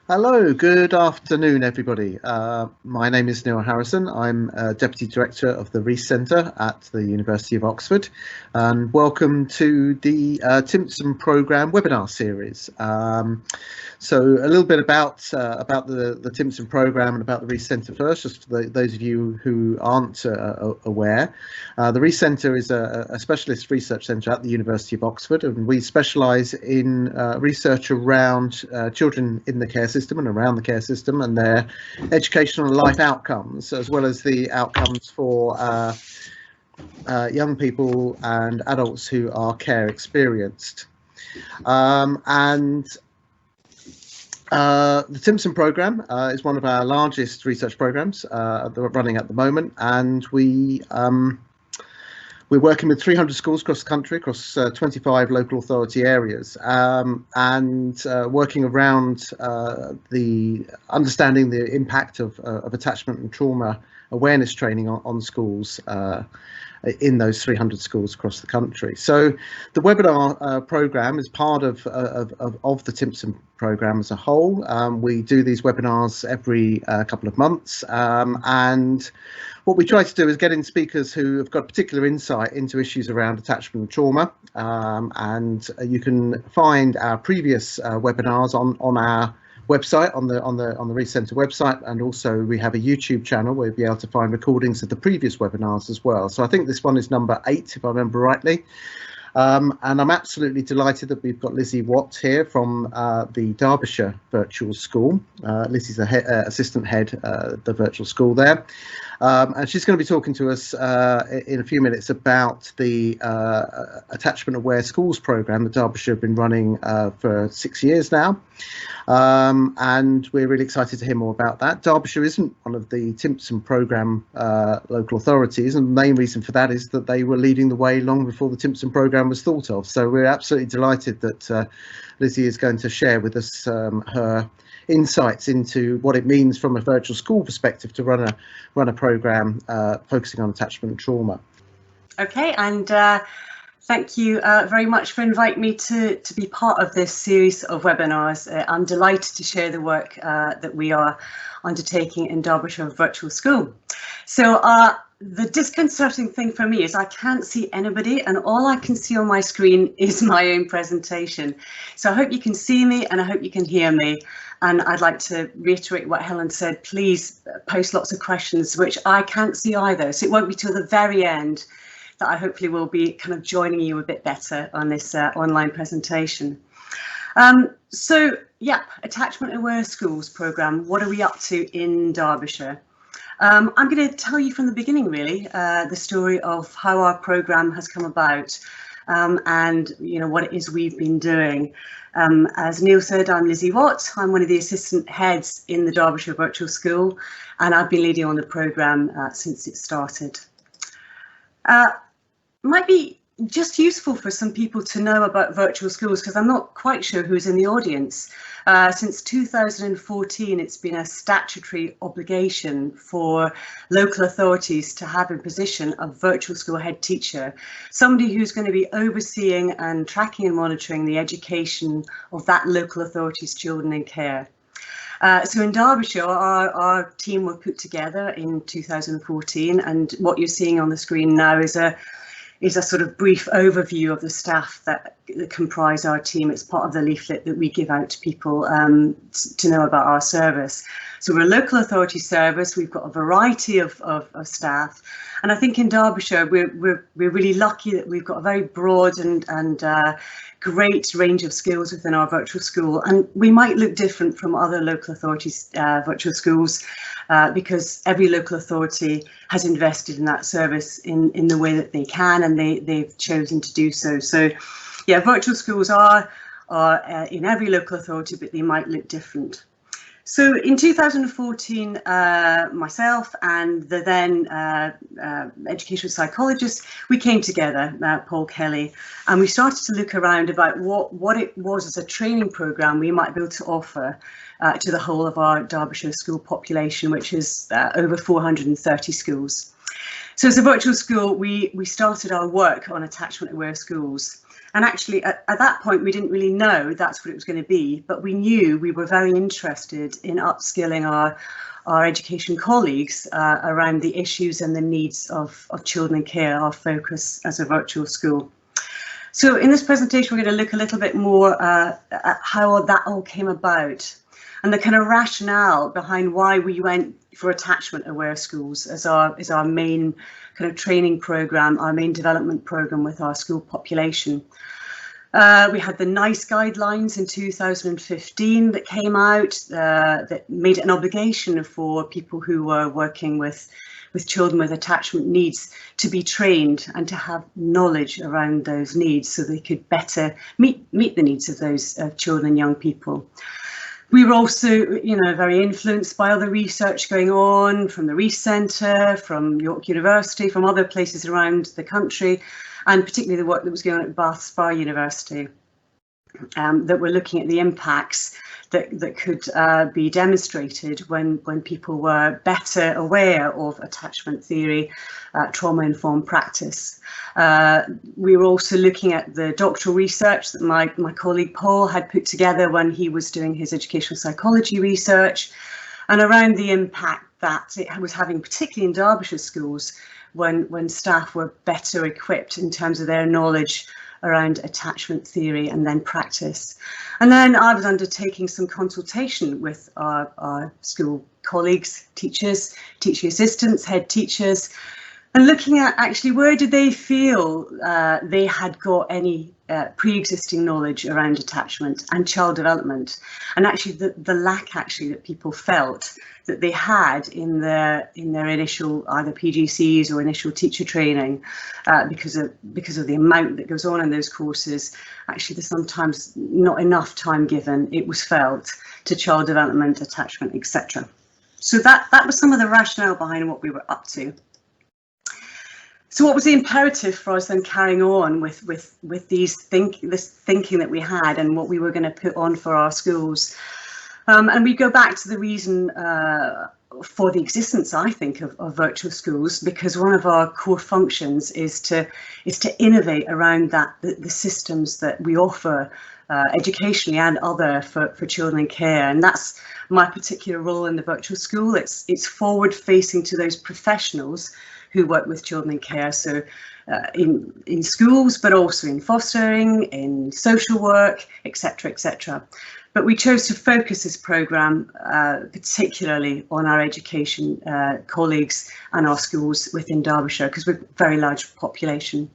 Hello, good afternoon, everybody. My name is Neil Harrison. I'm Deputy Director of the Rees Centre at the University of Oxford, and welcome to the Timpson Programme webinar series. So a little bit about the Timpson Programme and about the Rees Centre first, just for those of you who aren't aware. The Rees Centre is a specialist research centre at the University of Oxford, and we specialise in research around children in the care system and around the care system and their educational and life outcomes, as well as the outcomes for young people and adults who are care experienced. The Timpson Programme is one of our largest research programmes that we're running at the moment, and we're working with 300 schools across the country, across 25 local authority areas, and working around the understanding the impact of attachment and trauma awareness training on schools in those 300 schools across the country. So the webinar programme is part of the Timpson programme as a whole. We do these webinars every couple of months, and what we try to do is get in speakers who have got particular insight into issues around attachment and trauma, and you can find our previous webinars on our website, on the Rees Centre website, and also we have a YouTube channel where you'll be able to find recordings of the previous webinars as well. So I think this one is number 8, if I remember rightly. And I'm absolutely delighted that we've got Lizzie Watt here from the Derbyshire Virtual School. Lizzie's the assistant head of the virtual school there. And she's going to be talking to us in a few minutes about the Attachment Aware Schools programme that Derbyshire have been running for 6 years now. And we're really excited to hear more about that. Derbyshire isn't one of the Timpson programme local authorities, and the main reason for that is that they were leading the way long before the Timpson programme was thought of. So we're absolutely delighted that Lizzie is going to share with us her insights into what it means from a virtual school perspective to run a programme focusing on attachment and trauma. Okay, and thank you very much for inviting me to be part of this series of webinars. I'm delighted to share the work that we are undertaking in Derbyshire Virtual School. So the disconcerting thing for me is I can't see anybody, and all I can see on my screen is my own presentation. So I hope you can see me and I hope you can hear me. And I'd like to reiterate what Helen said, please post lots of questions, which I can't see either. So it won't be till the very end that I hopefully will be kind of joining you a bit better on this online presentation. So yeah, Attachment Aware Schools programme, what are we up to in Derbyshire? I'm going to tell you from the beginning really the story of how our programme has come about and what it is we've been doing. As Neil said, I'm Lizzie Watt. I'm one of the assistant heads in the Derbyshire Virtual School, and I've been leading on the programme since it started. Might be just useful for some people to know about virtual schools, because I'm not quite sure who's in the audience. Since 2014, it's been a statutory obligation for local authorities to have in position a virtual school head teacher, somebody who's going to be overseeing and tracking and monitoring the education of that local authority's children in care. So in Derbyshire, our team were put together in 2014, and what you're seeing on the screen now is a sort of brief overview of the staff that comprise our team. It's part of the leaflet that we give out to people to know about our service. So we're a local authority service. We've got a variety of staff, and I think in Derbyshire we're really lucky that we've got a very broad and great range of skills within our virtual school, and we might look different from other local authorities virtual schools because every local authority has invested in that service in the way that they can, and they've chosen to do so. So yeah, virtual schools are in every local authority, but they might look different. So in 2014, myself and the then educational psychologist, we came together, Paul Kelly, and we started to look around about what it was as a training programme we might be able to offer to the whole of our Derbyshire school population, which is over 430 schools. So as a virtual school, we started our work on attachment aware schools. And actually, at that point, we didn't really know that's what it was going to be, but we knew we were very interested in upskilling our education colleagues around the issues and the needs of children in care, our focus as a virtual school. So in this presentation, we're going to look a little bit more at how that all came about and the kind of rationale behind why we went for attachment aware schools as our main kind of training program, our main development program with our school population. We had the NICE guidelines in 2015 that came out that made it an obligation for people who were working with children with attachment needs to be trained and to have knowledge around those needs so they could better meet the needs of those children and young people. We were also, very influenced by other research going on from the Reese Centre, from York University, from other places around the country, and particularly the work that was going on at Bath Spa University, that were looking at the impacts that could be demonstrated when people were better aware of attachment theory, trauma-informed practice. We were also looking at the doctoral research that my colleague Paul had put together when he was doing his educational psychology research, and around the impact that it was having, particularly in Derbyshire schools, when staff were better equipped in terms of their knowledge around attachment theory and then practice. And then I was undertaking some consultation with our school colleagues, teachers, teaching assistants, head teachers, and looking at actually where did they feel they had got any pre-existing knowledge around attachment and child development, and actually the lack actually that people felt that they had in their initial either PGCs or initial teacher training, because of the amount that goes on in those courses. Actually, there's sometimes not enough time given, it was felt, to child development, attachment, etc. So that was some of the rationale behind what we were up to. So what was the imperative for us then carrying on with this thinking that we had and what we were going to put on for our schools? And we go back to the reason for the existence, I think, of virtual schools, because one of our core functions is to innovate around the systems that we offer educationally and other for children in care. And that's my particular role in the virtual school. It's forward facing to those professionals who work with children in care, so in schools, but also in fostering, in social work, etc., etc. But we chose to focus this programme particularly on our education colleagues and our schools within Derbyshire, because we're a very large population.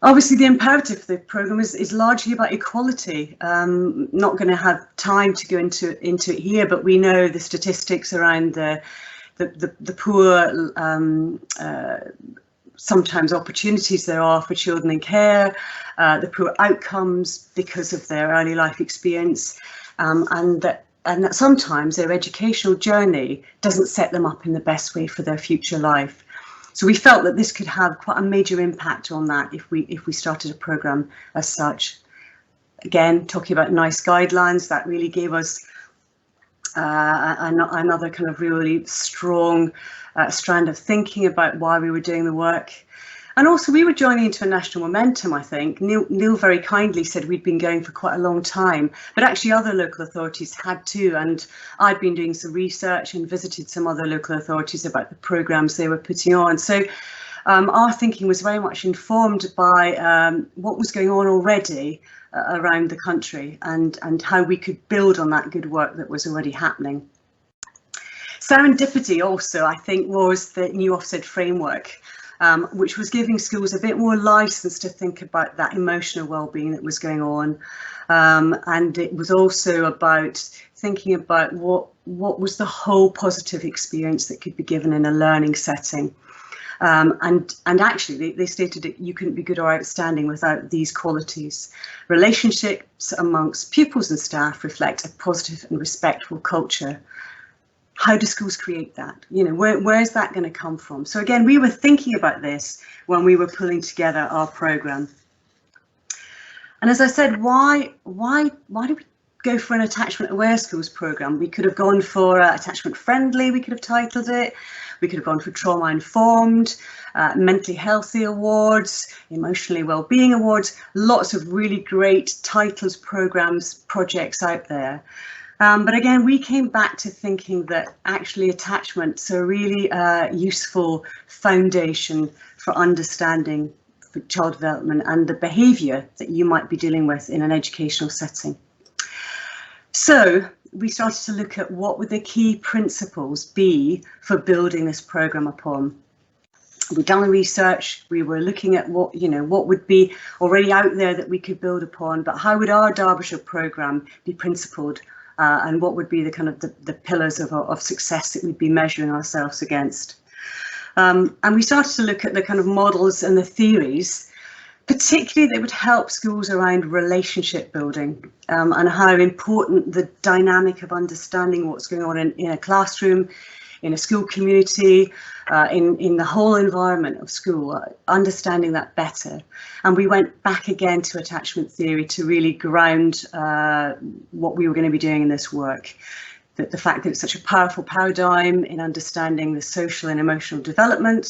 Obviously, the imperative for the programme is largely about equality. Not going to have time to go into it here, but we know the statistics around the poor sometimes opportunities there are for children in care, the poor outcomes because of their early life experience, and that sometimes their educational journey doesn't set them up in the best way for their future life. So we felt that this could have quite a major impact on that if we started a programme as such. Again, talking about NICE guidelines, that really gave us another kind of really strong strand of thinking about why we were doing the work. And also we were joining into a national momentum, I think. Neil very kindly said we'd been going for quite a long time, but actually other local authorities had too. And I'd been doing some research and visited some other local authorities about the programmes they were putting on. So our thinking was very much informed by what was going on already around the country and how we could build on that good work that was already happening. Serendipity also, I think, was the new Ofsted framework, which was giving schools a bit more license to think about that emotional well-being that was going on. And it was also about thinking about what was the whole positive experience that could be given in a learning setting. And actually, they stated that you couldn't be good or outstanding without these qualities. Relationships amongst pupils and staff reflect a positive and respectful culture. How do schools create that? Where's that going to come from? So again, we were thinking about this when we were pulling together our programme. And as I said, why did we go for an attachment aware schools programme. We could have gone for attachment friendly, we could have titled it. We could have gone for trauma informed, mentally healthy awards, emotionally well-being awards, lots of really great titles, programmes, projects out there. But again, we came back to thinking that actually attachment's a really useful foundation for understanding for child development and the behaviour that you might be dealing with in an educational setting. So we started to look at what would the key principles be for building this programme upon. We'd done the research, we were looking at what would be already out there that we could build upon, but how would our Derbyshire programme be principled, and what would be the kind of the pillars of success that we'd be measuring ourselves against. And we started to look at the kind of models and the theories, particularly that would help schools around relationship building, and how important the dynamic of understanding what's going on in a classroom, in a school community, in the whole environment of school, understanding that better. And we went back again to attachment theory to really ground what we were going to be doing in this work. That the fact that it's such a powerful paradigm in understanding the social and emotional development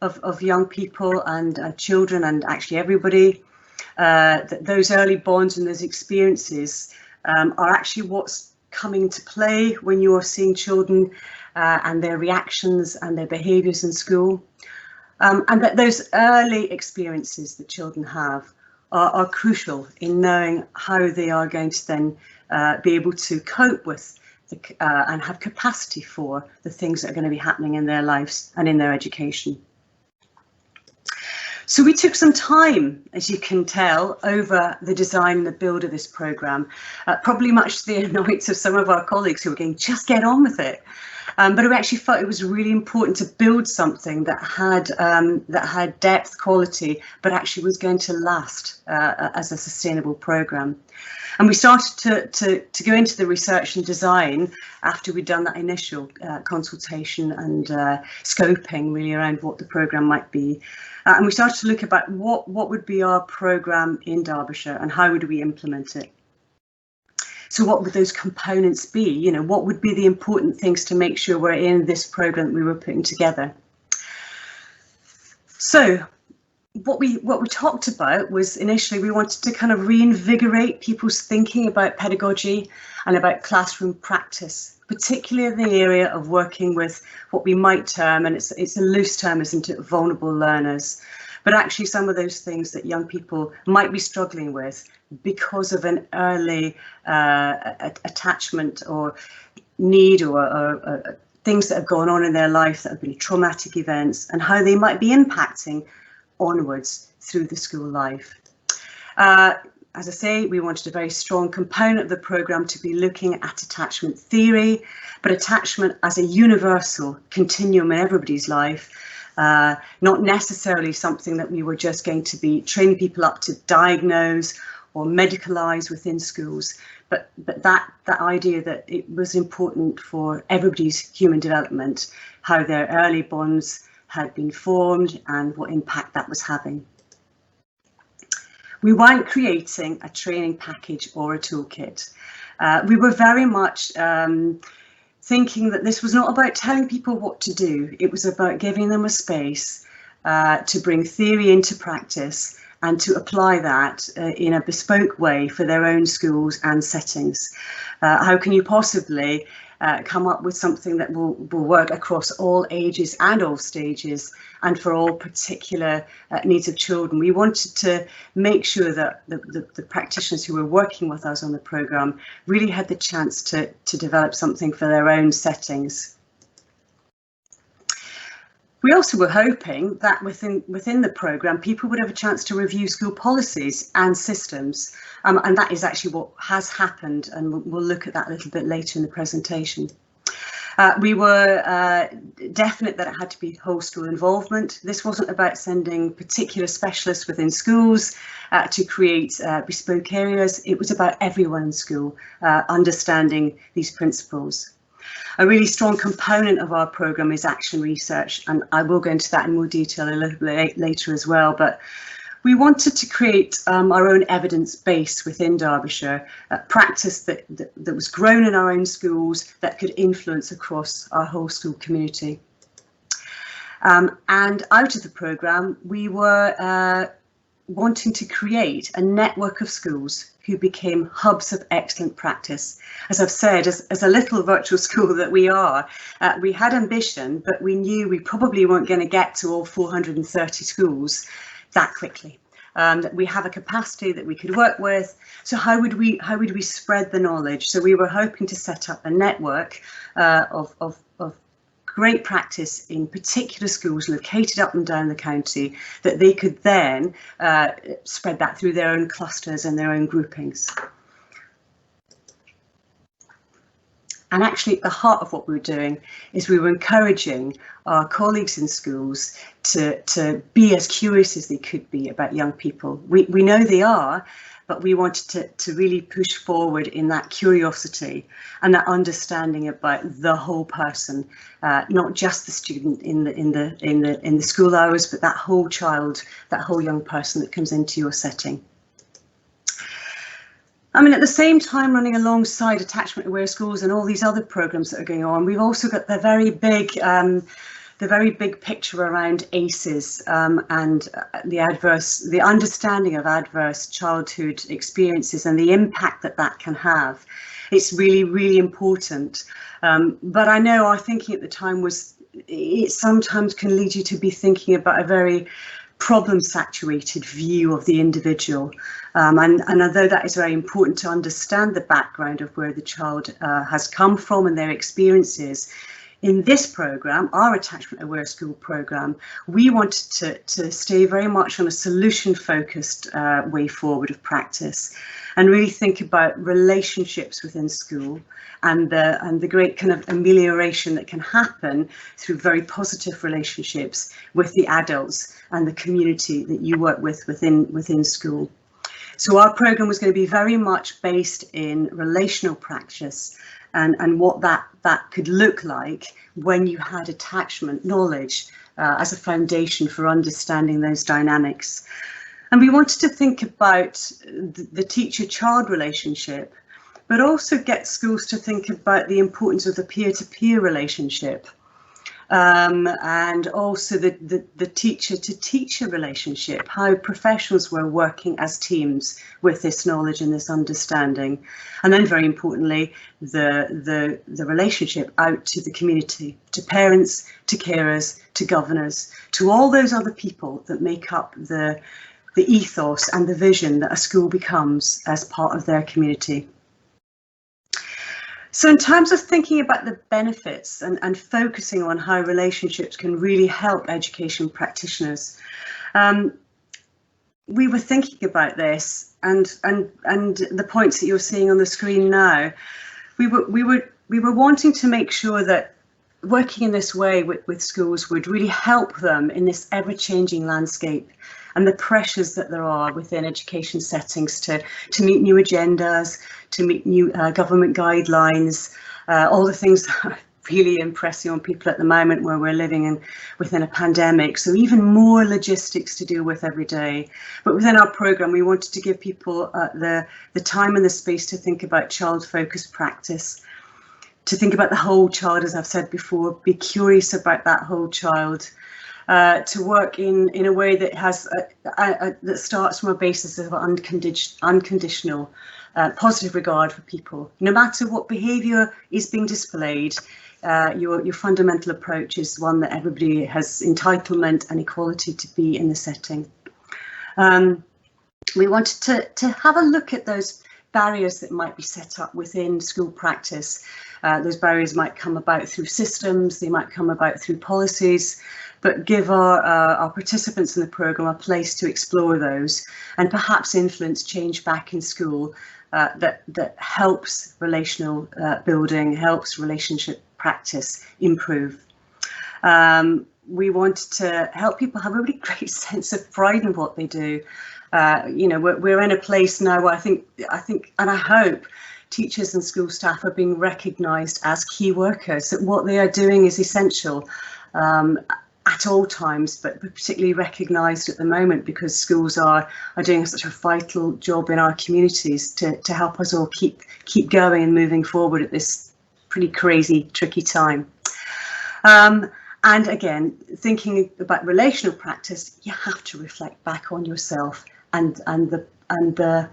of young people and children, and actually everybody, that those early bonds and those experiences are actually what's coming to play when you're seeing children and their reactions and their behaviours in school, and that those early experiences that children have are crucial in knowing how they are going to then be able to cope with and have capacity for the things that are going to be happening in their lives and in their education. So we took some time, as you can tell, over the design and the build of this programme, probably much to the annoyance of some of our colleagues who were going, just get on with it. But we actually felt it was really important to build something that had depth, quality, but actually was going to last as a sustainable programme. And we started to go into the research and design after we'd done that initial consultation and scoping really around what the programme might be. And we started to look about what would be our programme in Derbyshire and how would we implement it. So what would those components be? You know, what would be the important things to make sure we're in this programme that we were putting together? So what we talked about was initially we wanted to kind of reinvigorate people's thinking about pedagogy and about classroom practice, particularly in the area of working with what we might term, and it's a loose term, isn't it, vulnerable learners, but actually some of those things that young people might be struggling with because of an early attachment or need or things that have gone on in their life that have been traumatic events, and how they might be impacting onwards through the school life. As I say, we wanted a very strong component of the programme to be looking at attachment theory, but attachment as a universal continuum in everybody's life, not necessarily something that we were just going to be training people up to diagnose or medicalise within schools, but that idea that it was important for everybody's human development, how their early bonds had been formed and what impact that was having. We weren't creating a training package or a toolkit. We were very much thinking that this was not about telling people what to do. It was about giving them a space to bring theory into practice and to apply that in a bespoke way for their own schools and settings. How can you possibly come up with something that will work across all ages and all stages and for all particular needs of children? We wanted to make sure that the practitioners who were working with us on the programme really had the chance to develop something for their own settings. We also were hoping that within the programme, people would have a chance to review school policies and systems, and that is actually what has happened, and we'll look at that a little bit later in the presentation. We were definite that it had to be whole school involvement. This wasn't about sending particular specialists within schools to create bespoke areas. It was about everyone in school understanding these principles. A really strong component of our programme is action research, and I will go into that in more detail a little bit later as well. But We wanted to create our own evidence base within Derbyshire, practice that was grown in our own schools that could influence across our whole school community. And out of the programme, we were wanting to create a network of schools who became hubs of excellent practice. As I've said, as a little virtual school that we are, we had ambition, but we knew we probably weren't going to get to all 430 schools that quickly. That we have a capacity that we could work with. So how would we spread the knowledge? So we were hoping to set up a network of great practice in particular schools located up and down the county, that they could then spread that through their own clusters and their own groupings. And actually, at the heart of what we were doing is we were encouraging our colleagues in schools to be as curious as they could be about young people. We know they are, but we wanted to really push forward in that curiosity and that understanding about the whole person, not just the student in the school hours, but that whole child, that whole young person that comes into your setting. I mean, at the same time, running alongside attachment aware schools and all these other programs that are going on, we've also got the very big picture around ACEs and the understanding of adverse childhood experiences and the impact that can have. It's really, really important. But I know our thinking at the time was it sometimes can lead you to be thinking about a very problem-saturated view of the individual. And although that is very important to understand the background of where the child has come from and their experiences, in this programme, our Attachment Aware School programme, we wanted to stay very much on a solution-focused way forward of practice and really think about relationships within school and the great kind of amelioration that can happen through very positive relationships with the adults and the community that you work with within school. So our programme was going to be very much based in relational practice and what that could look like when you had attachment knowledge as a foundation for understanding those dynamics. And we wanted to think about the teacher-child relationship, but also get schools to think about the importance of the peer-to-peer relationship. And also the teacher-to-teacher relationship, how professionals were working as teams with this knowledge and this understanding. And then very importantly, the relationship out to the community, to parents, to carers, to governors, to all those other people that make up the ethos and the vision that a school becomes as part of their community. So in terms of thinking about the benefits and focusing on how relationships can really help education practitioners, we were thinking about this and the points that you're seeing on the screen now. We were wanting to make sure that working in this way with schools would really help them in this ever-changing landscape and the pressures that there are within education settings to meet new agendas, to meet new government guidelines, all the things that are really impressing on people at the moment where we're living within a pandemic. So even more logistics to deal with every day. But within our programme, we wanted to give people the time and the space to think about child-focused practice, to think about the whole child, as I've said before, be curious about that whole child, to work in a way that has that starts from a basis of unconditional positive regard for people. No matter what behaviour is being displayed, your fundamental approach is one that everybody has entitlement and equality to be in the setting. We wanted to have a look at those barriers that might be set up within school practice. Those barriers might come about through systems, they might come about through policies, but give our participants in the programme a place to explore those and perhaps influence change back in school that helps relational building, helps relationship practice improve. We wanted to help people have a really great sense of pride in what they do. You know, we're in a place now where I think and I hope teachers and school staff are being recognised as key workers, that what they are doing is essential. at all times, but particularly recognised at the moment because schools are doing such a vital job in our communities to help us all keep going and moving forward at this pretty crazy, tricky time. And again, thinking about relational practice, you have to reflect back on yourself and the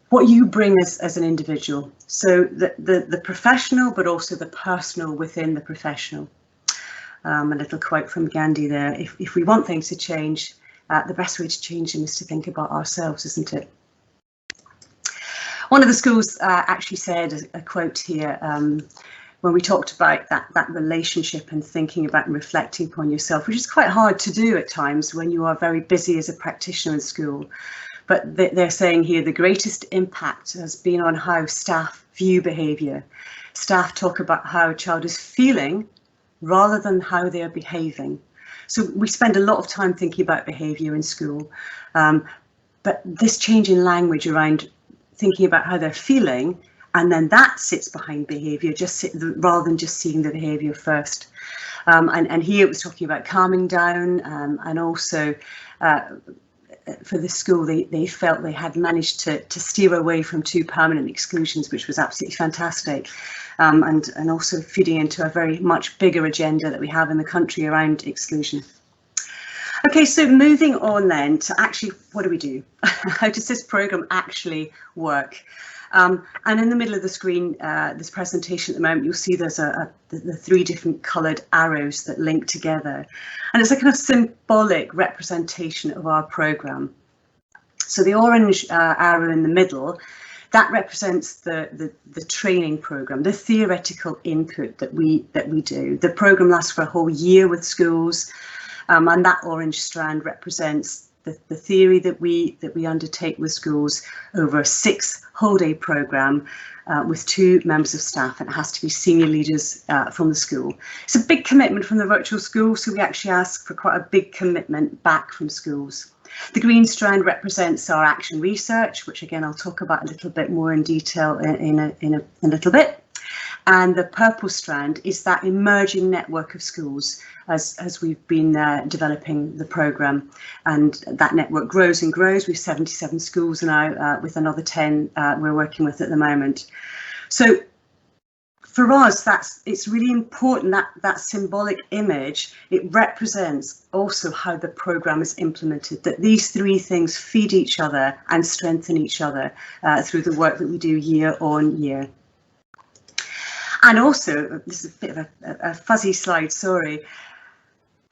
what you bring as an individual. So the professional, but also the personal within the professional. A little quote from Gandhi there: if we want things to change, the best way to change them is to think about ourselves, isn't it? One of the schools actually said a quote here when we talked about that relationship and thinking about and reflecting upon yourself, which is quite hard to do at times when you are very busy as a practitioner in school. But they're saying here the greatest impact has been on how staff view behaviour. Staff talk about how a child is feeling rather than how they are behaving. So we spend a lot of time thinking about behaviour in school, but this change in language around thinking about how they're feeling, and then that sits behind behaviour, rather than just seeing the behaviour first. And here it was talking about calming down, and also for the school, they felt they had managed to steer away from 2 permanent exclusions, which was absolutely fantastic, and also feeding into a very much bigger agenda that we have in the country around exclusion. Okay, so moving on then to actually, what do we do? How does this programme actually work? And in the middle of the screen, this presentation at the moment, you'll see there's the 3 different coloured arrows that link together. And it's a kind of symbolic representation of our programme. So the orange arrow in the middle, that represents the training programme, the theoretical input that we do. The programme lasts for a whole year with schools, and that orange strand represents the theory that we undertake with schools over a 6 whole day programme with 2 members of staff, and it has to be senior leaders from the school. It's a big commitment from the virtual school, so we actually ask for quite a big commitment back from schools. The green strand represents our action research, which again I'll talk about a little bit more in detail in a little bit. And the purple strand is that emerging network of schools as we've been developing the programme, and that network grows and grows. We have 77 schools now, with another 10 we're working with at the moment. So for us, it's really important that symbolic image. It represents also how the programme is implemented, that these 3 things feed each other and strengthen each other through the work that we do year on year. And also, this is a bit of a fuzzy slide, sorry.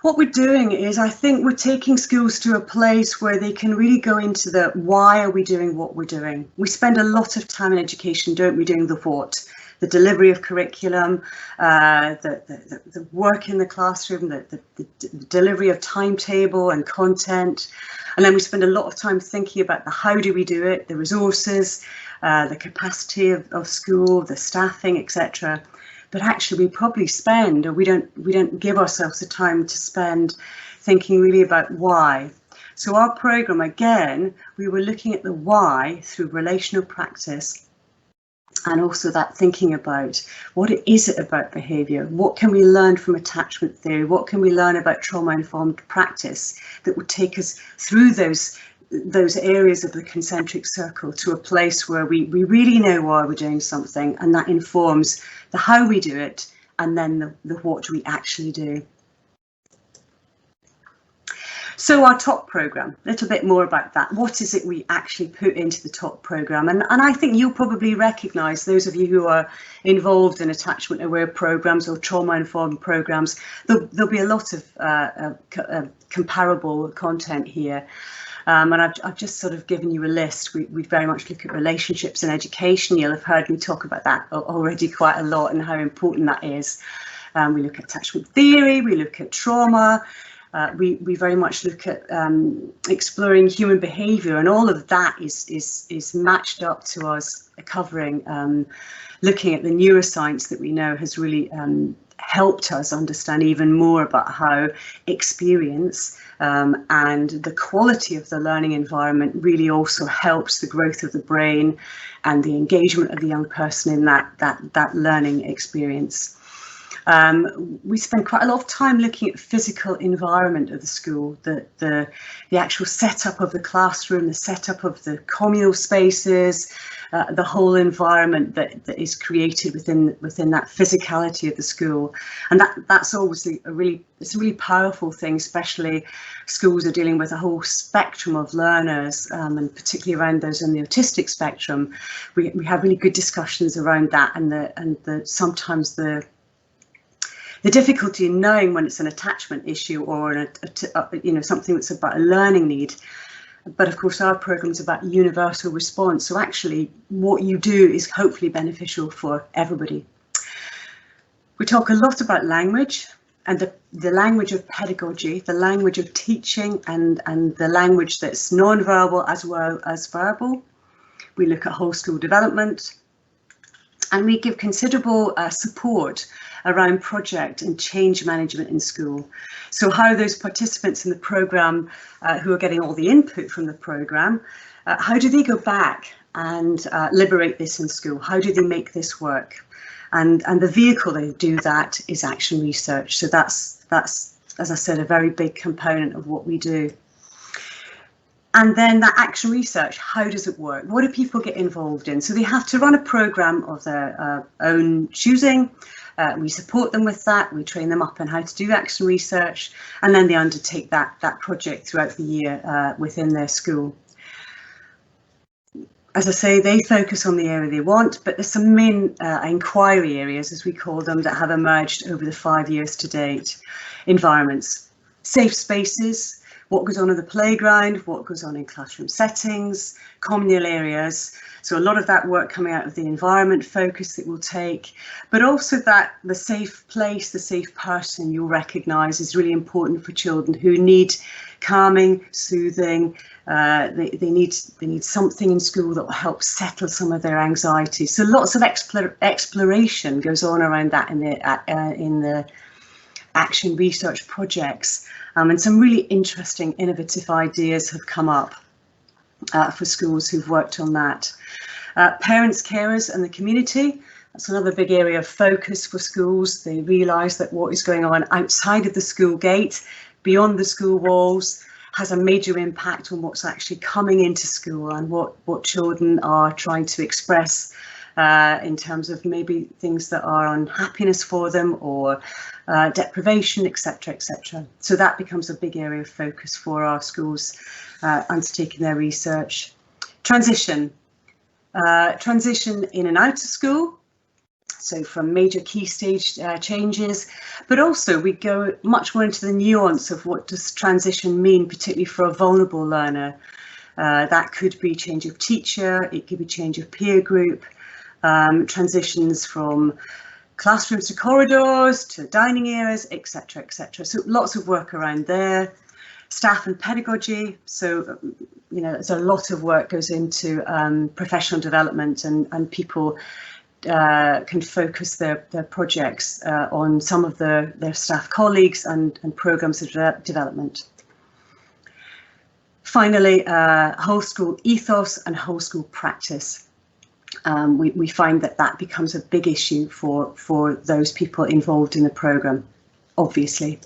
What we're doing is, I think we're taking schools to a place where they can really go into the why are we doing what we're doing. We spend a lot of time in education, don't we, doing the what, the delivery of curriculum, the work in the classroom, the delivery of timetable and content. And then we spend a lot of time thinking about the how do we do it, the resources, the capacity of school, the staffing, etc. But actually we probably spend, or we don't give ourselves the time to spend thinking really about why. So our programme, again, we were looking at the why through relational practice, and also that thinking about what is it about behaviour, what can we learn from attachment theory, what can we learn about trauma-informed practice that would take us through those areas of the concentric circle to a place where we really know why we're doing something, and that informs the how we do it, and then the what we actually do. So our top programme, a little bit more about that. What is it we actually put into the top programme? And I think you'll probably recognise, those of you who are involved in attachment aware programmes or trauma informed programmes, there'll be a lot of comparable content here. And I've just sort of given you a list. We very much look at relationships in education. You'll have heard me talk about that already quite a lot and how important that is. We look at attachment theory, we look at trauma, we very much look at exploring human behaviour, and all of that is matched up to us covering looking at the neuroscience that we know has really helped us understand even more about how experience and the quality of the learning environment really also helps the growth of the brain and the engagement of the young person in that learning experience. We spend quite a lot of time looking at the physical environment of the school, the actual setup of the classroom, the setup of the communal spaces, the whole environment that is created within that physicality of the school. And that's obviously it's a really powerful thing, especially schools are dealing with a whole spectrum of learners, and particularly around those in the autistic spectrum. We have really good discussions around that, and sometimes the difficulty in knowing when it's an attachment issue or something that's about a learning need. But of course, our program is about universal response. So actually, what you do is hopefully beneficial for everybody. We talk a lot about language and the language of pedagogy, the language of teaching, and the language that's non-verbal as well as verbal. We look at whole school development, and we give considerable support around project and change management in school. So how those participants in the programme who are getting all the input from the programme, how do they go back and liberate this in school? How do they make this work? And the vehicle they do that is action research. So that's, as I said, a very big component of what we do. And then that action research, how does it work? What do people get involved in? So they have to run a programme of their own choosing. We support them with that. We train them up on how to do action research, and then they undertake that project throughout the year within their school. As I say, they focus on the area they want, but there's some main inquiry areas, as we call them, that have emerged over the 5 years to date. Environments, safe spaces, what goes on in the playground, what goes on in classroom settings, communal areas. So a lot of that work coming out of the environment focus that we'll take, but also that the safe place, the safe person you'll recognise is really important for children who need calming, soothing. They need something in school that will help settle some of their anxiety. So lots of exploration goes on around that in the action research projects, and some really interesting innovative ideas have come up for schools who've worked on that. Parents, carers and the community, that's another big area of focus for schools. They realise that what is going on outside of the school gate, beyond the school walls, has a major impact on what's actually coming into school and what children are trying to express in terms of maybe things that are unhappiness for them or deprivation, etc., etc. So that becomes a big area of focus for our schools undertaking their research. Transition in and out of school, so from major key stage changes, but also we go much more into the nuance of what does transition mean, particularly for a vulnerable learner. That could be change of teacher, it could be change of peer group, transitions from classrooms to corridors to dining areas, etc., etc. So lots of work around there. Staff and pedagogy, so there's a lot of work goes into professional development, and people can focus their projects on some of their staff colleagues and programs of development. Finally, whole school ethos and whole school practice. We find that becomes a big issue for those people involved in the programme, obviously.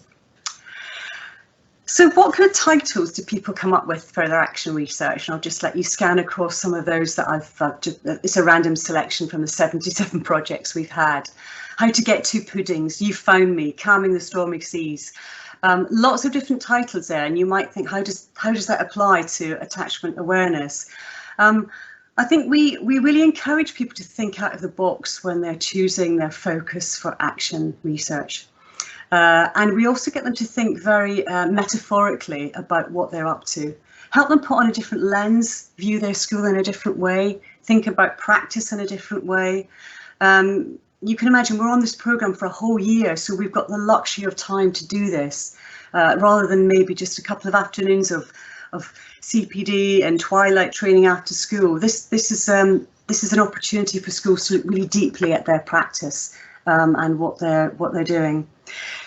So what kind of titles do people come up with for their action research? And I'll just let you scan across some of those that it's a random selection from the 77 projects we've had. How to Get Two Puddings, You Found Me, Calming the Stormy Seas. Lots of different titles there, and you might think, how does that apply to attachment awareness? I think we really encourage people to think out of the box when they're choosing their focus for action research. And we also get them to think very metaphorically about what they're up to. Help them put on a different lens, view their school in a different way, think about practice in a different way. You can imagine we're on this programme for a whole year, so we've got the luxury of time to do this, rather than maybe just a couple of afternoons of CPD and twilight training after school. This is an opportunity for schools to look really deeply at their practice and what they're doing.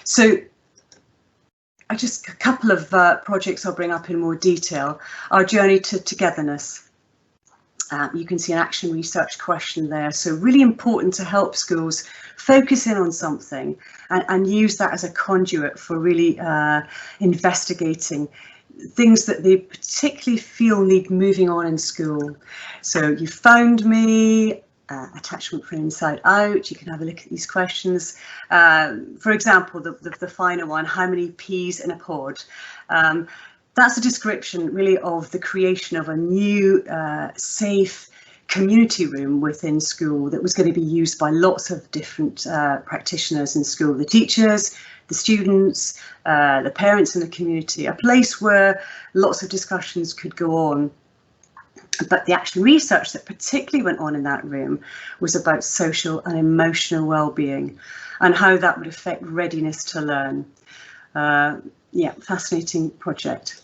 So just a couple of projects I'll bring up in more detail. Our journey to togetherness. You can see an action research question there. So really important to help schools focus in on something and use that as a conduit for really investigating things that they particularly feel need moving on in school. So you found me, attachment for inside out. You can have a look at these questions. For example, the final one, how many peas in a pod? That's a description really of the creation of a new safe community room within school that was going to be used by lots of different practitioners in school, the teachers, the students, the parents in the community, a place where lots of discussions could go on. But the actual research that particularly went on in that room was about social and emotional well-being and how that would affect readiness to learn. Yeah, fascinating project.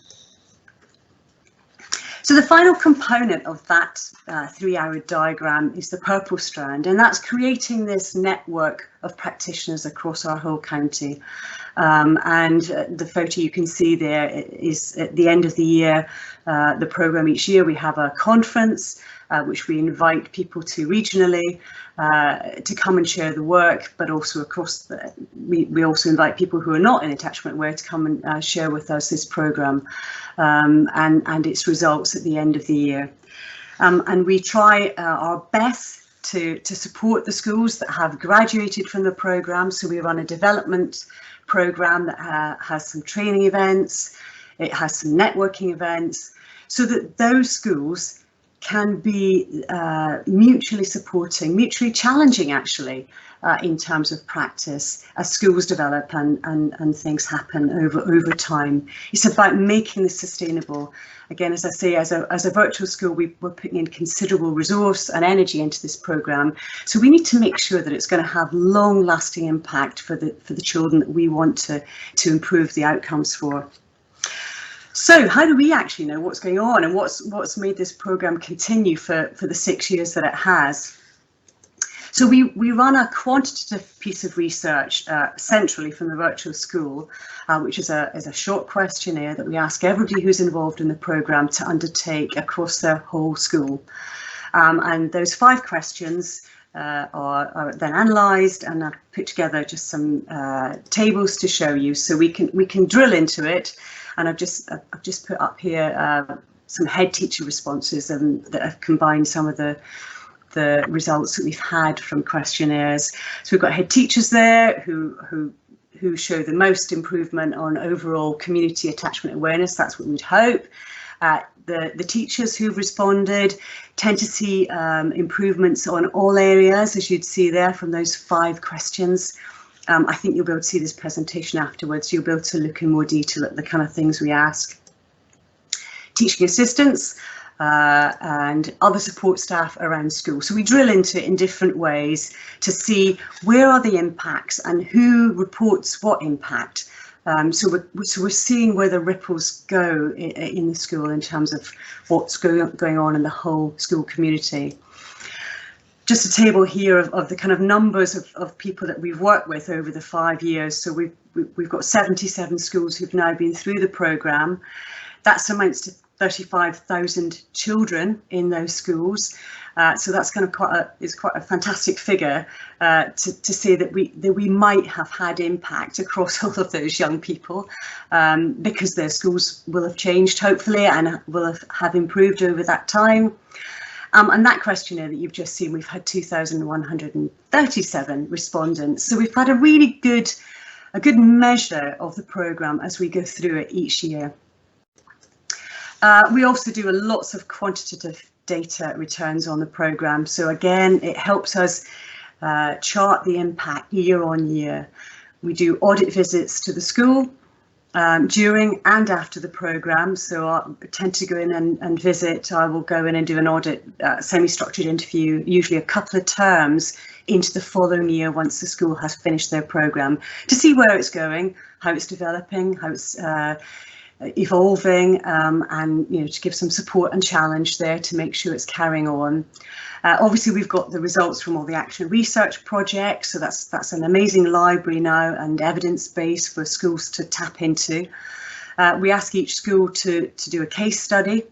So the final component of that 3-hour diagram is the purple strand, and that's creating this network of practitioners across our whole county. And the photo you can see there is at the end of the year, the programme each year we have a conference which we invite people to regionally to come and share the work, but also across we also invite people who are not in attachment aware to come and share with us this programme and its results at the end of the year. And we try our best to support the schools that have graduated from the programme. So we run a development programme that has some training events, it has some networking events, so that those schools can be mutually supporting, mutually challenging actually, in terms of practice as schools develop and things happen over time. It's about making this sustainable. Again, as I say, as a virtual school, we're putting in considerable resource and energy into this programme. So we need to make sure that it's going to have long-lasting impact for the children that we want to improve the outcomes for. So how do we actually know what's going on and what's made this programme continue for the 6 years that it has? So we run a quantitative piece of research centrally from the virtual school, which is a short questionnaire that we ask everybody who's involved in the programme to undertake across their whole school. And those 5 questions are then analysed, and I've put together just some tables to show you, so we can drill into it. And I've just put up here some head teacher responses that have combined some of the results that we've had from questionnaires. So we've got head teachers there who show the most improvement on overall community attachment awareness. That's what we'd hope. The teachers who've responded tend to see improvements on all areas, as you'd see there from those 5 questions. I think you'll be able to see this presentation afterwards. You'll be able to look in more detail at the kind of things we ask. Teaching assistants and other support staff around school. So we drill into it in different ways to see where are the impacts and who reports what impact. So we're seeing where the ripples go in the school in terms of what's going on in the whole school community. Just a table here of the kind of numbers of people that we've worked with over the 5 years. So we've got 77 schools who've now been through the programme. That amounts to 35,000 children in those schools. So that's kind of quite a fantastic figure to say that we might have had impact across all of those young people because their schools will have changed hopefully and will have improved over that time. And that questionnaire that you've just seen, we've had 2,137 respondents. So we've had a really good measure of the programme as we go through it each year. We also do lots of quantitative data returns on the programme. So again, it helps us chart the impact year on year. We do audit visits to the school during and after the programme. So I tend to go in and visit. I will go in and do an audit, semi-structured interview, usually a couple of terms into the following year once the school has finished their programme, to see where it's going, how it's developing, how it's evolving, and to give some support and challenge there to make sure it's carrying on. Obviously we've got the results from all the action research projects, so that's an amazing library now and evidence base for schools to tap into. We ask each school to do a case study,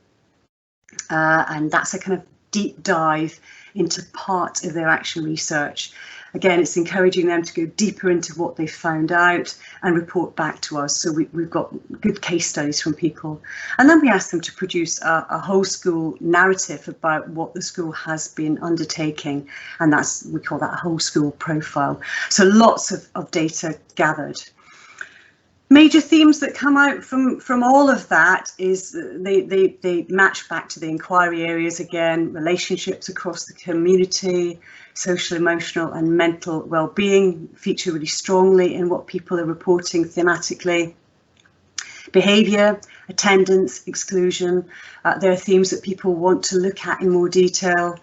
and that's a kind of deep dive into part of their actual research. Again, it's encouraging them to go deeper into what they've found out and report back to us. So we've got good case studies from people. And then we ask them to produce a whole school narrative about what the school has been undertaking. And we call that a whole school profile. So lots of data gathered. Major themes that come out from all of that is they match back to the inquiry areas again: relationships across the community, social, emotional and mental well-being feature really strongly in what people are reporting thematically. Behaviour, attendance, exclusion, there are themes that people want to look at in more detail.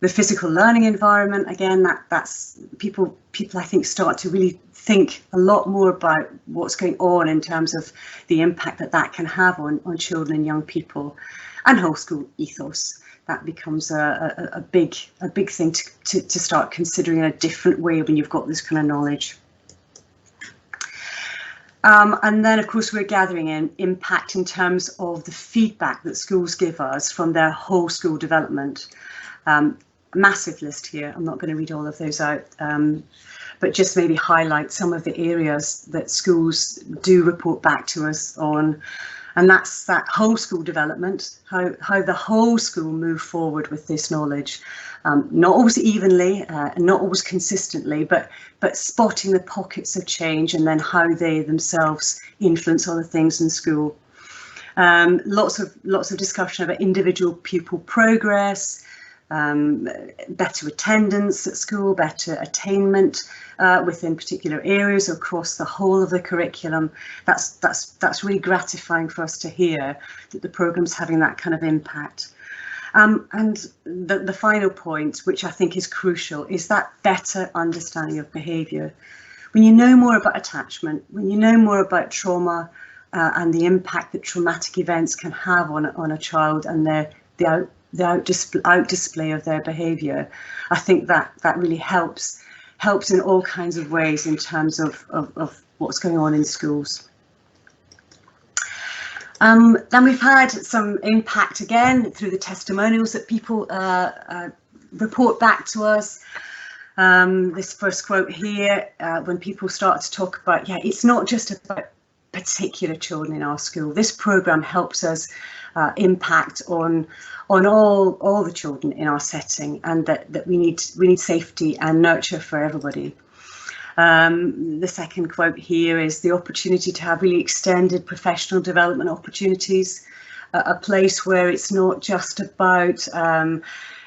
The physical learning environment, again, that's people I think start to really think a lot more about what's going on in terms of the impact that can have on children and young people. And whole school ethos, that becomes a big thing to start considering in a different way when you've got this kind of knowledge. And then, of course, we're gathering in impact in terms of the feedback that schools give us from their whole school development. Massive list here. I'm not going to read all of those out, but just maybe highlight some of the areas that schools do report back to us on. And that's that whole school development, how the whole school move forward with this knowledge, not always evenly, not always consistently, but spotting the pockets of change and then how they themselves influence other things in school. Lots of discussion about individual pupil progress, better attendance at school, better attainment within particular areas across the whole of the curriculum. That's really gratifying for us to hear that the programme's having that kind of impact. And the final point, which I think is crucial, is that better understanding of behaviour. When you know more about attachment, when you know more about trauma and the impact that traumatic events can have on a child and the out display of their behaviour, I think that really helps in all kinds of ways in terms of what's going on in schools. Then we've had some impact again through the testimonials that people report back to us. This first quote here, when people start to talk about, it's not just about particular children in our school. This programme helps us impact on all the children in our setting, and that we need safety and nurture for everybody. The second quote here is the opportunity to have really extended professional development opportunities, a place where it's not just about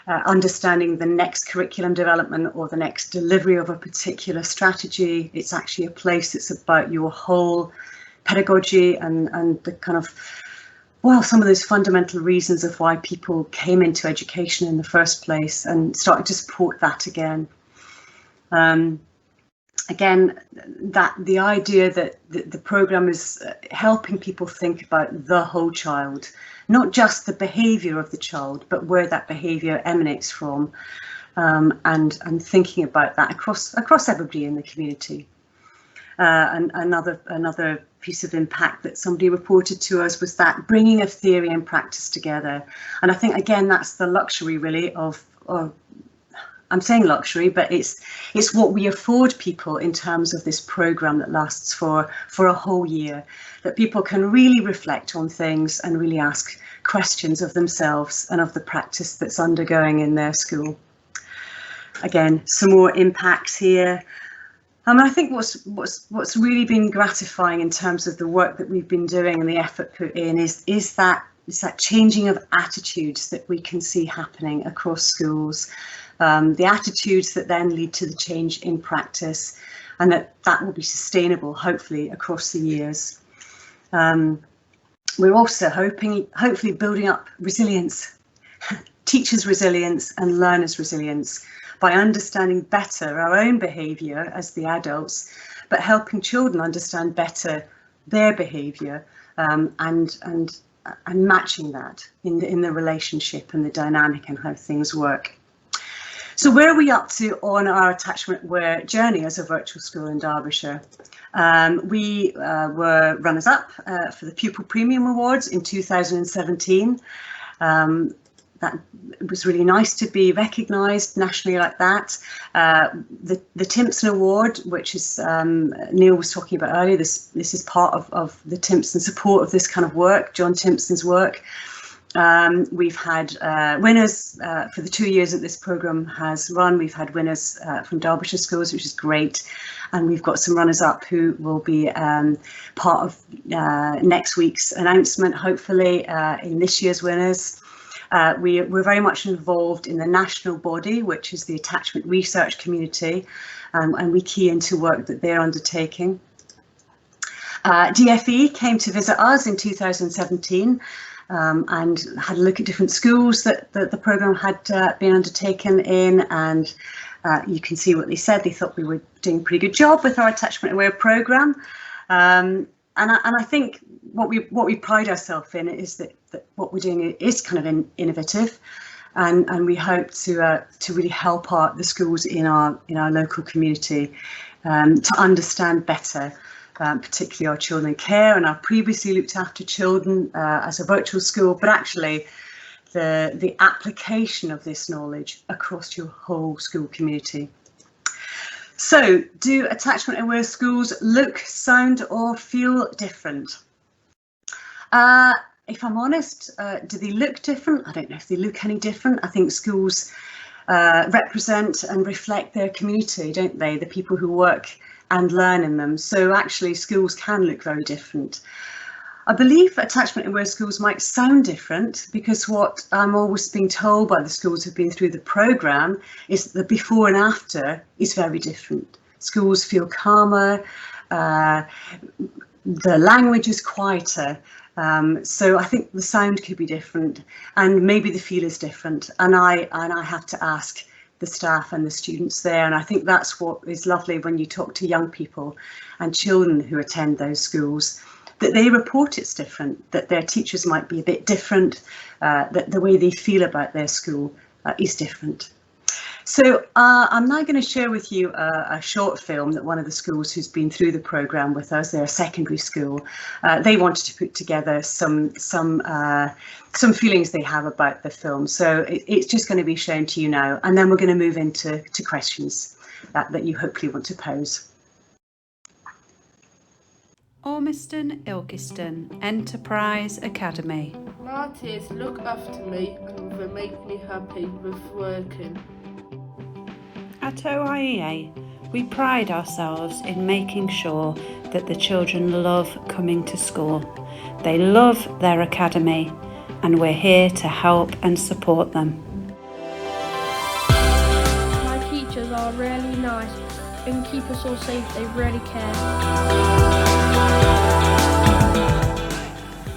understanding the next curriculum development or the next delivery of a particular strategy. It's actually a place that's about your whole pedagogy and the kind of, some of those fundamental reasons of why people came into education in the first place, and starting to support that again. Again, that the idea that the programme is helping people think about the whole child, not just the behaviour of the child, but where that behaviour emanates from, and thinking about that across everybody in the community. And another piece of impact that somebody reported to us was that bringing of theory and practice together. And I think, again, that's the luxury really of I'm saying luxury, but it's what we afford people in terms of this programme that lasts for a whole year, that people can really reflect on things and really ask questions of themselves and of the practice that's undergoing in their school. Again, some more impacts here. I think what's really been gratifying in terms of the work that we've been doing and the effort put in is that changing of attitudes that we can see happening across schools, the attitudes that then lead to the change in practice, and that will be sustainable, hopefully, across the years. We're also hopefully building up resilience, teachers' resilience and learners' resilience, by understanding better our own behaviour as the adults, but helping children understand better their behaviour, and matching that in the relationship and the dynamic and how things work. So where are we up to on our attachment aware journey as a virtual school in Derbyshire? We were runners-up for the Pupil Premium Awards in 2017. it was really nice to be recognised nationally like that. The Timpson Award, which is Neil was talking about earlier, this is part of the Timpson support of this kind of work, John Timpson's work. We've had winners for the 2 years that this programme has run. We've had winners from Derbyshire schools, which is great. And we've got some runners-up who will be part of next week's announcement, hopefully, in this year's winners. We're very much involved in the national body, which is the attachment research community, and we key into work that they're undertaking. DFE came to visit us in 2017 and had a look at different schools that the programme had been undertaken in, and you can see what they said. They thought we were doing a pretty good job with our attachment aware programme, and I think what we pride ourselves in is that what we're doing is kind of innovative, and we hope to really help the schools in our local community to understand better, particularly our children in care and our previously looked after children as a virtual school, but actually the application of this knowledge across your whole school community. So, do attachment aware schools look, sound or feel different? If I'm honest, do they look different? I don't know if they look any different. I think schools represent and reflect their community, don't they? The people who work and learn in them. So actually schools can look very different. I believe attachment aware schools might sound different because what I'm always being told by the schools who've been through the programme is that the before and after is very different. Schools feel calmer, the language is quieter. So I think the sound could be different and maybe the feel is different. And I have to ask the staff and the students there. And I think that's what is lovely when you talk to young people and children who attend those schools, that they report it's different, that their teachers might be a bit different, that the way they feel about their school is different. So I'm now going to share with you a short film that one of the schools who's been through the programme with us, they're a secondary school, they wanted to put together some feelings they have about the film. So it's just going to be shown to you now, and then we're going to move into questions that you hopefully want to pose. Ormiston Ilkeston Enterprise Academy. My tears look after me and they make me happy with working. At OIEA, we pride ourselves in making sure that the children love coming to school. They love their academy, and we're here to help and support them. My teachers are really nice and keep us all safe. They really care.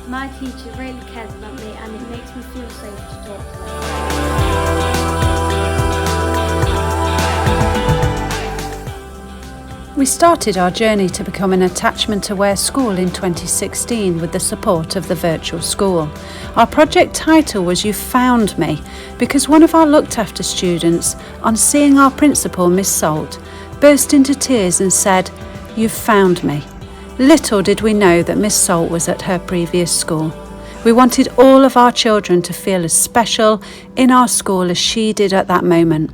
My teacher really cares about me and it makes me feel safe to talk to them. We started our journey to become an attachment-aware school in 2016 with the support of the virtual school. Our project title was You Found Me, because one of our looked-after students, on seeing our principal, Miss Salt, burst into tears and said, "You've found me." Little did we know that Miss Salt was at her previous school. We wanted all of our children to feel as special in our school as she did at that moment.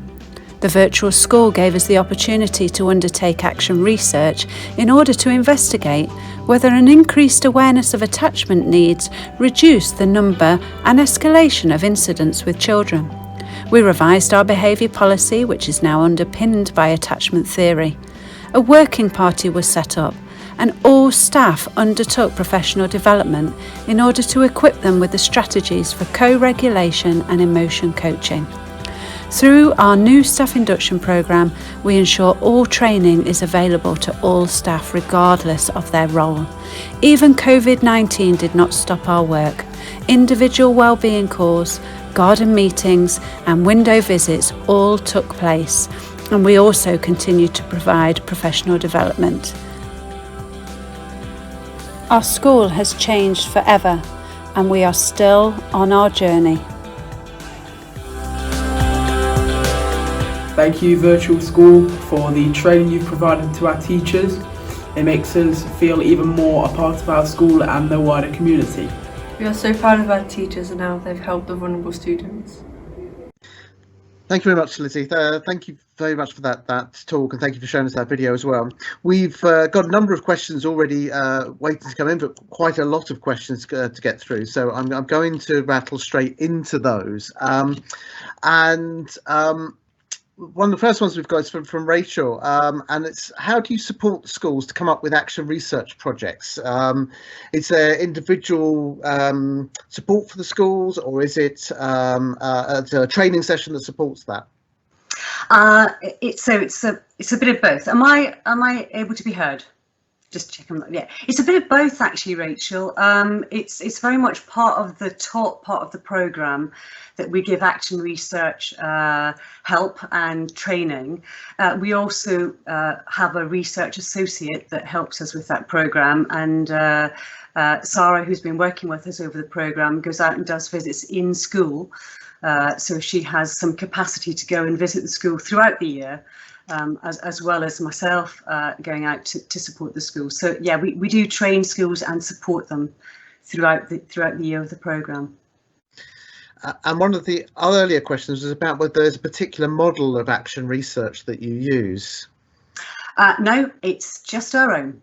The virtual school gave us the opportunity to undertake action research in order to investigate whether an increased awareness of attachment needs reduced the number and escalation of incidents with children. We revised our behaviour policy, which is now underpinned by attachment theory. A working party was set up, and all staff undertook professional development in order to equip them with the strategies for co-regulation and emotion coaching. Through our new staff induction programme, we ensure all training is available to all staff regardless of their role. Even COVID-19 did not stop our work. Individual wellbeing calls, garden meetings and window visits all took place, and we also continue to provide professional development. Our school has changed forever, and we are still on our journey. Thank you, Virtual School, for the training you've provided to our teachers. It makes us feel even more a part of our school and the wider community. We are so proud of our teachers and how they've helped the vulnerable students. Thank you very much, Lizzie. Thank you very much for that talk, and thank you for showing us that video as well. We've got a number of questions already waiting to come in, but quite a lot of questions to get through. So I'm going to rattle straight into those. One of the first ones we've got is from Rachel, and it's, how do you support schools to come up with action research projects? Is there individual support for the schools, or is it a training session that supports that? It's a bit of both. Am I able to be heard? Just checking. Yeah, it's a bit of both actually, Rachel. It's very much part of the top part of the programme that we give action research help and training. We also have a research associate that helps us with that programme, and Sarah, who's been working with us over the programme, goes out and does visits in school. So she has some capacity to go and visit the school throughout the year. As well as myself going out to support the schools. So yeah, we do train schools and support them throughout the year of the programme. And one of the earlier questions was about whether there's a particular model of action research that you use. No, it's just our own.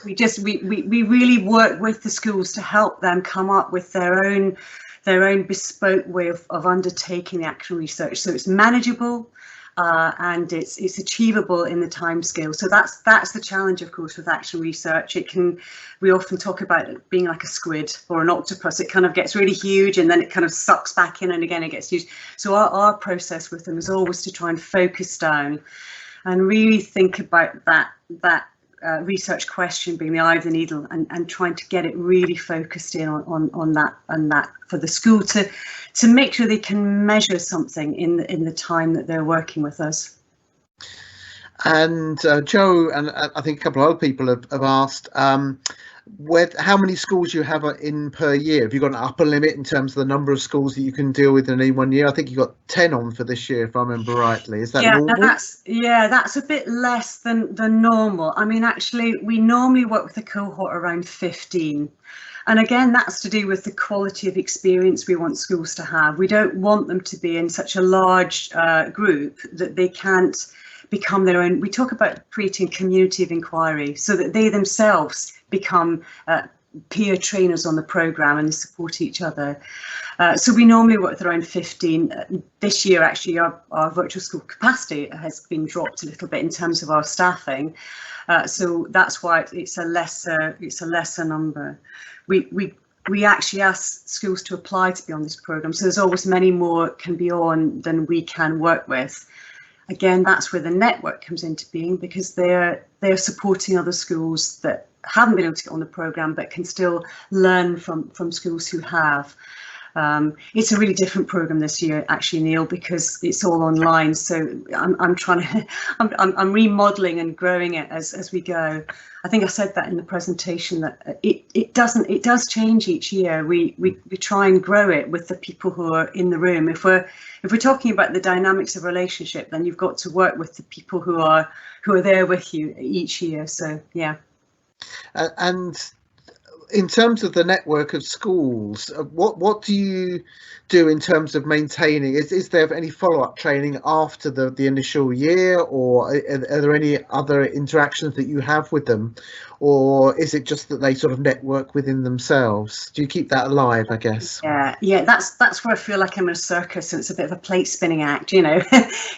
we really work with the schools to help them come up with their own bespoke way of undertaking the action research. So it's manageable. And it's achievable in the time scale. So that's the challenge, of course, with action research. We often talk about it being like a squid or an octopus. It kind of gets really huge and then it kind of sucks back in, and again it gets huge. So our process with them is always to try and focus down and really think about that research question being the eye of the needle, and trying to get it really focused in on that for the school to make sure they can measure something in the time that they're working with us. And Joe, and I think a couple of other people have asked how many schools you have in per year. Have you got an upper limit in terms of the number of schools that you can deal with in any one year? I think you got 10 on for this year, if I remember rightly. Is that normal? That's a bit less than normal. I mean, actually, we normally work with a cohort around 15. And again, that's to do with the quality of experience we want schools to have. We don't want them to be in such a large group that they can't become their own. We talk about creating community of inquiry so that they themselves become peer trainers on the programme and support each other. So we normally work with around 15. This year, actually, our virtual school capacity has been dropped a little bit in terms of our staffing. So that's why it's a lesser number. We actually ask schools to apply to be on this programme. So there's always many more can be on than we can work with. Again, that's where the network comes into being, because they're supporting other schools that haven't been able to get on the programme but can still learn from schools who have. It's a really different programme this year, actually, Neil, because it's all online. So I'm remodelling and growing it as we go. I think I said that in the presentation, that it does change each year. We try and grow it with the people who are in the room. If we're talking about the dynamics of relationship, then you've got to work with the people who are there with you each year. So yeah. And in terms of the network of schools, what do you do in terms of maintaining? Is there any follow-up training after the initial year, or are there any other interactions that you have with them, or is it just that they sort of network within themselves? Do you keep that alive, I guess? Yeah, that's where I feel like I'm in a circus and it's a bit of a plate spinning act, you know,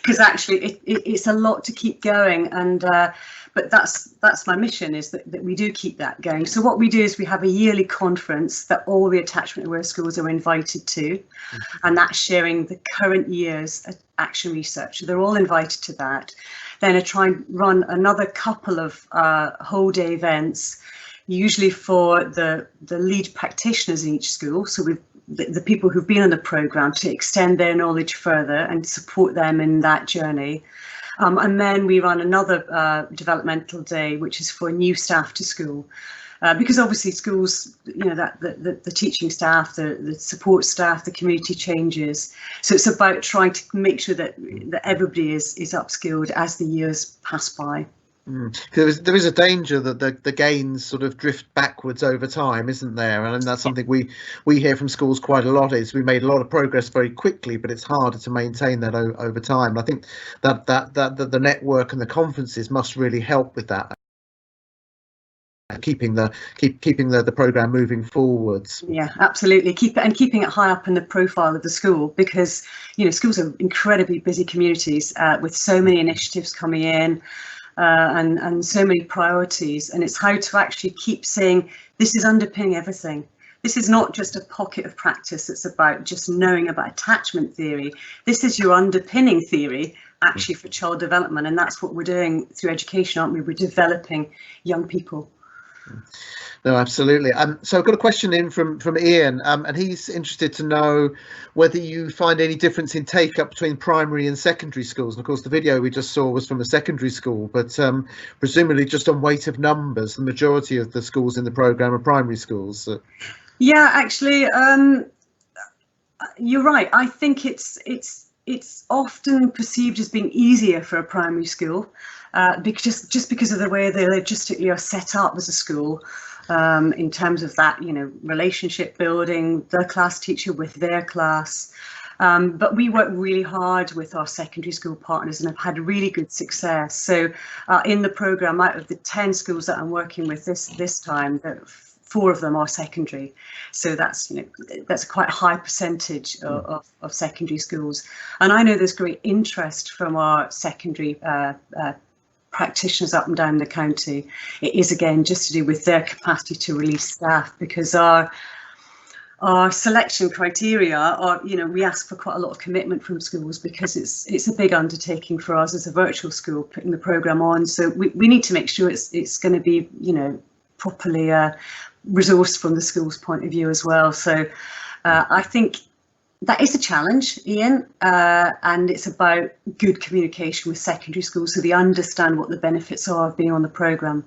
because actually it's a lot to keep going, and but that's my mission, is that we do keep that going. So what we do is we have a yearly conference that all the attachment aware schools are invited to, and that's sharing the current year's action research. So they're all invited to that. Then I try and run another couple of whole day events, usually for the lead practitioners in each school. So the people who've been on the programme, to extend their knowledge further and support them in that journey. And then we run another developmental day, which is for new staff to school, because obviously schools, you know, that the teaching staff, the support staff, the community changes. So it's about trying to make sure that everybody is upskilled as the years pass by. There is a danger that the gains sort of drift backwards over time, isn't there? And that's something we hear from schools quite a lot. Is we made a lot of progress very quickly, but it's harder to maintain that over time. And I think that the network and the conferences must really help with that, keeping the program moving forwards. Yeah, absolutely. Keeping it high up in the profile of the school, because schools are incredibly busy communities with so many initiatives coming in. And so many priorities, and it's how to actually keep saying this is underpinning everything. This is not just a pocket of practice that's about just knowing about attachment theory. This is your underpinning theory actually for child development, and that's what we're doing through education, aren't we? We're developing young people. No, absolutely. So I've got a question in from Ian, and he's interested to know whether you find any difference in take up between primary and secondary schools. And of course, the video we just saw was from a secondary school, but presumably just on weight of numbers, the majority of the schools in the programme are primary schools. Yeah, actually, you're right. I think it's often perceived as being easier for a primary school because of the way they logistically are set up as a school. In terms of that, relationship building, the class teacher with their class. But we work really hard with our secondary school partners and have had really good success. So in the programme, out of the 10 schools that I'm working with this time, 4 of them are secondary. So that's a quite high percentage of secondary schools. And I know there's great interest from our secondary practitioners up and down the county. It is again just to do with their capacity to release staff, because our selection criteria are, we ask for quite a lot of commitment from schools, because it's a big undertaking for us as a virtual school putting the programme on. So we need to make sure it's going to be properly resourced from the school's point of view as well. So I think that is a challenge, Ian, and it's about good communication with secondary schools so they understand what the benefits are of being on the programme.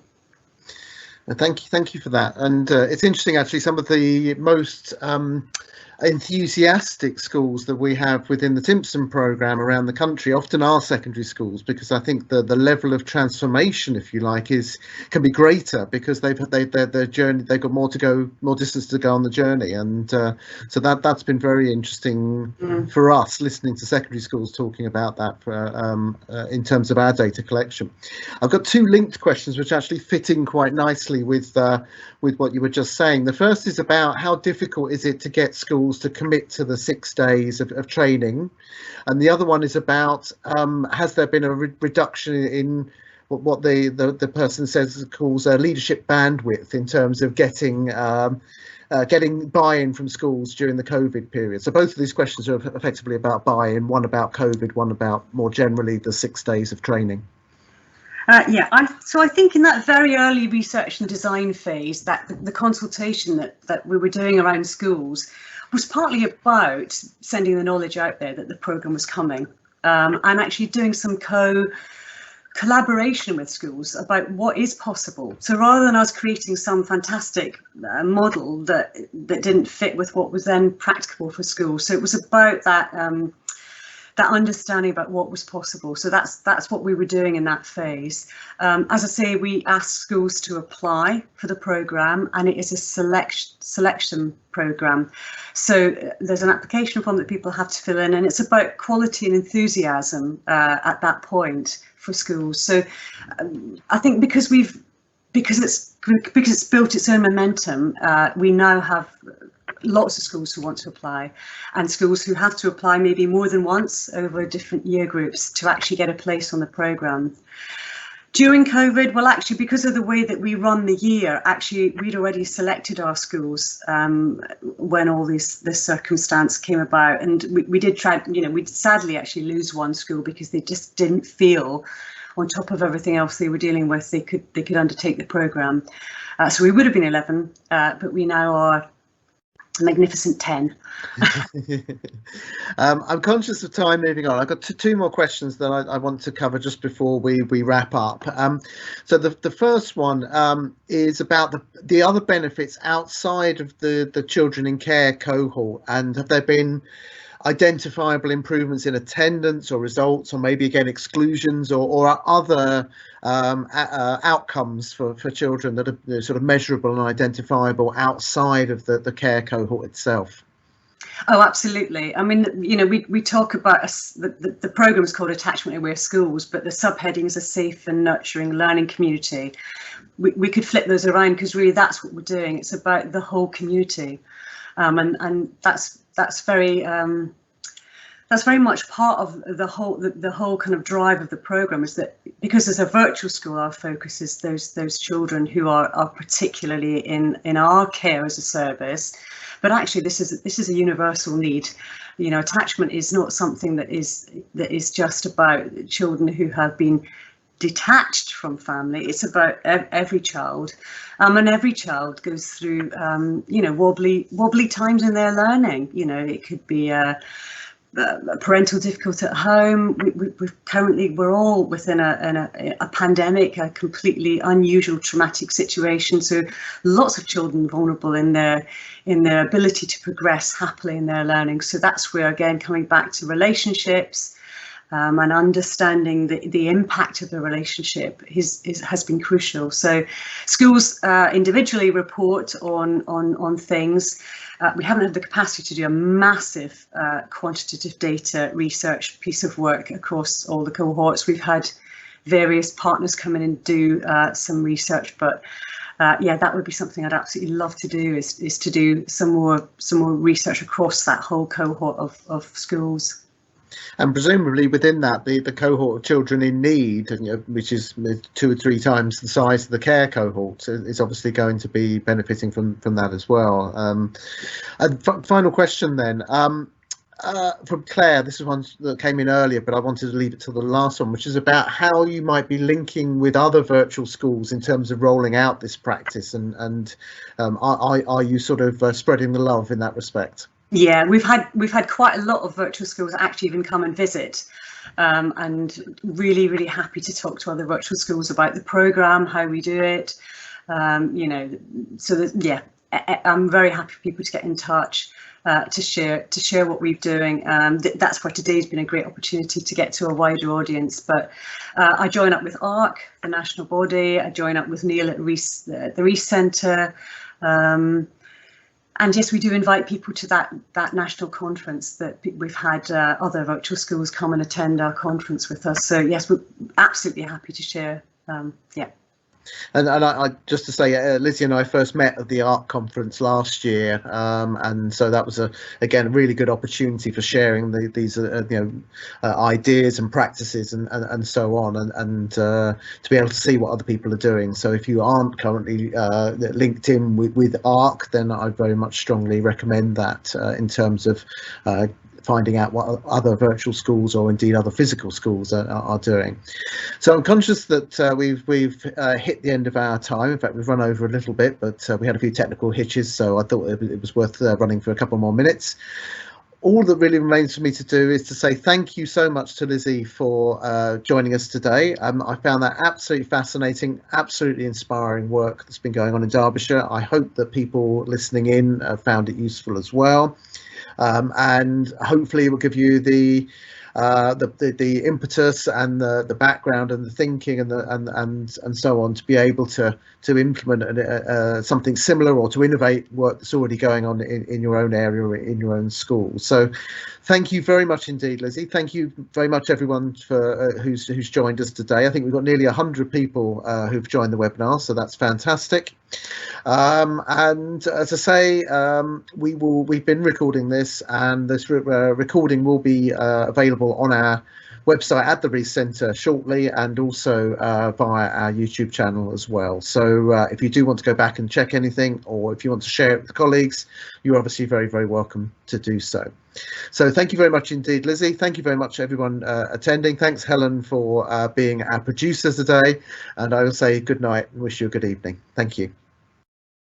Thank you for that. And it's interesting, actually, some of the most enthusiastic schools that we have within the Timpson programme around the country often are secondary schools, because I think the level of transformation, if you like, can be greater, because their journey, they've got more distance to go on the journey, and so that's been very interesting for us, listening to secondary schools talking about that in terms of our data collection. I've got 2 linked questions which actually fit in quite nicely with what you were just saying. The first is about how difficult is it to get schools to commit to the 6 days of training, and the other one is about has there been a reduction in what the person calls leadership bandwidth in terms of getting buy-in from schools during the COVID period. So both of these questions are effectively about buy-in, one about COVID, one about more generally the 6 days of training. So I think in that very early research and design phase, that the consultation that we were doing around schools was partly about sending the knowledge out there that the programme was coming, and actually doing some collaboration with schools about what is possible. So rather than us creating some fantastic model that didn't fit with what was then practicable for schools, so it was about that understanding about what was possible. So that's what we were doing in that phase. As I say, we asked schools to apply for the programme, and it is a selection programme. So there's an application form that people have to fill in, and it's about quality and enthusiasm at that point for schools. So I think because it's built its own momentum, we now have lots of schools who want to apply, and schools who have to apply maybe more than once over different year groups to actually get a place on the programme. During COVID, well, actually, because of the way that we run the year, actually, we'd already selected our schools when all this circumstance came about, and we did try. We'd sadly actually lose one school because they just didn't feel, on top of everything else they were dealing with, they could undertake the programme. So we would have been 11, but we now are magnificent 10. I'm conscious of time moving on. I've got 2 more questions that I want to cover just before we wrap up. So the first one is about the other benefits outside of the children in care cohort, and have there been identifiable improvements in attendance or results, or maybe again exclusions or other outcomes for children that are sort of measurable and identifiable outside of the care cohort itself? Oh, absolutely. I mean, you know, we talk about the programme is called Attachment Aware Schools, but the subheading is a safe and nurturing learning community. We could flip those around, because really that's what we're doing. It's about the whole community, and that's very much part of the whole kind of drive of the programme, is that because as a virtual school, our focus is those children who are particularly in our care as a service. But actually, this is a universal need. You know, attachment is not something that is just about children who have been detached from family. It's about every child, and every child goes through you know, wobbly times in their learning. You know, it could be a parental difficulty at home. We're all within a pandemic, a completely unusual traumatic situation. So lots of children vulnerable in their ability to progress happily in their learning. So that's where, again, coming back to relationships and understanding the impact of the relationship has been crucial. So schools individually report on things. We haven't had the capacity to do a massive quantitative data research piece of work across all the cohorts. We've had various partners come in and do some research, but yeah, that would be something I'd absolutely love to do, is to do some more research across that whole cohort of schools. And presumably within that, the cohort of children in need, you know, which is 2 or 3 times the size of the care cohort, is obviously going to be benefiting from that as well. And final question then, from Claire. This is one that came in earlier, but I wanted to leave it till the last one, which is about how you might be linking with other virtual schools in terms of rolling out this practice, and are you sort of spreading the love in that respect? Yeah, we've had quite a lot of virtual schools actually even come and visit, and really happy to talk to other virtual schools about the programme, how we do it. You know, so that, yeah, I'm very happy for people to get in touch, to share what we're doing. That's why today's been a great opportunity to get to a wider audience. But I join up with ARC, the national body. I join up with Neil at the Reese Centre. And yes, we do invite people to that national conference. That we've had other virtual schools come and attend our conference with us. So yes, we're absolutely happy to share. Yeah. And I just to say, Lizzie and I first met at the ARC conference last year, and so that was again a really good opportunity for sharing these ideas and practices and so on, and to be able to see what other people are doing. So if you aren't currently linked in with ARC, then I very much strongly recommend that in terms of finding out what other virtual schools or indeed other physical schools are doing. So I'm conscious that we've hit the end of our time. In fact, we've run over a little bit, but we had a few technical hitches, so I thought it was worth running for a couple more minutes. All that really remains for me to do is to say thank you so much to Lizzie for joining us today. I found that absolutely fascinating, absolutely inspiring work that's been going on in Derbyshire. I hope that people listening in found it useful as well. And hopefully it will give you the impetus and the background and the thinking and so on to be able to implement something similar or to innovate work that's already going on in your own area or in your own school. So thank you very much indeed, Lizzie. Thank you very much everyone for who's joined us today. I think we've got nearly 100 people who've joined the webinar, so that's fantastic. And as I say, we've been recording this, and this recording will be available on our website at the Reese Centre shortly, and also via our YouTube channel as well. So if you do want to go back and check anything, or if you want to share it with colleagues, you're obviously very welcome to do so. So thank you very much indeed, Lizzie. Thank you very much everyone attending. Thanks Helen for being our producer today, and I will say good night and wish you a good evening. Thank you.